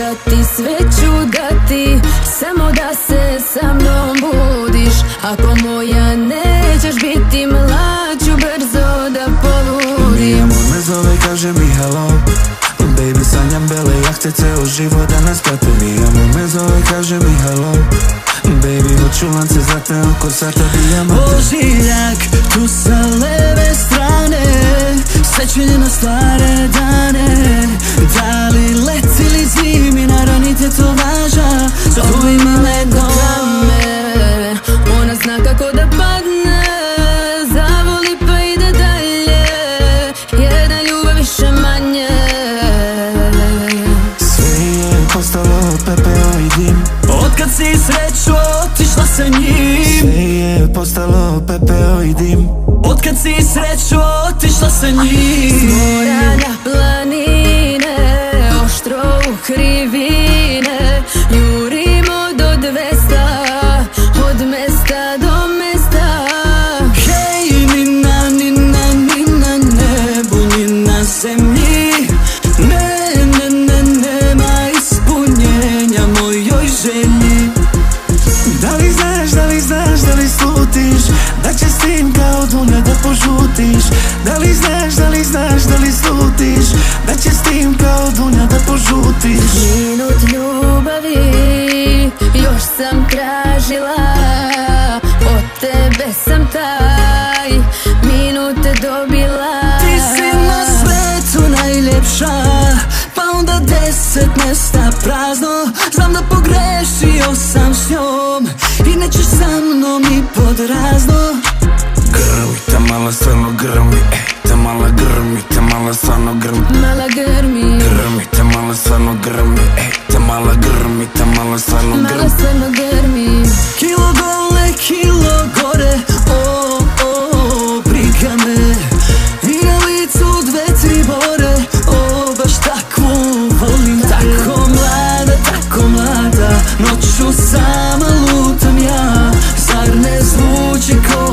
da ti sve ću dati, samo da se sa mnom budiš. Ako moja nećeš biti, mlad ću brzo da poludim. Mi amor me zove i kaže mi hello, baby sanjam bele jahte, ceo život da nas prate. Mi amor me zove i kaže mi hello, baby hoću lance zlate oko sata dijamante. Ožiljak tu sa leve strane, sećanje na stare dane. Da li leti ili zimi, naravno te to važa. Sa tvojima ledom ona zna kako da padne, zavoli pa ide dalje, jedna ljubav više manje. Sve je postalo pepeo i dim, otkad si sreću otišla sa njim. sve je postalo pepeo i dim, otkad si sreću otišla sa njim. S mora na planine, oštro u krivine, jurimo do 200, od mesta do mesta. Hej, ni na nebu, ni na zemlji. Nema ispunjenja mojoj želji. Da li znaš, da li znaš, da li slutiš, da će s tim kao dunja da požutiš. Da li znaš, da li znaš, da li slutiš, da će s tim kao dunja da požutiš. Minut ljubavi još sam tražila, od tebe sam taj minut dobila. Ti si na svetu najljepša, pa onda 10 mesta prazno. Znam da pogrešio sam s njom i nećeš sa mnom ni pod razno. Grmi, ta mala stvarno grmi, ta mala grmi, ta mala stvarno grmi. Mala grmi, Grmi, ta mala stvarno grmi, ta mala grmi, ta mala stvarno mala grmi. stvarno grmi. Kilo dole, kilo gore, briga me. I na licu 2-3 bore, baš takvu volim te. Tako mlada, noću sama lutam ja. Zar ne zvuči ko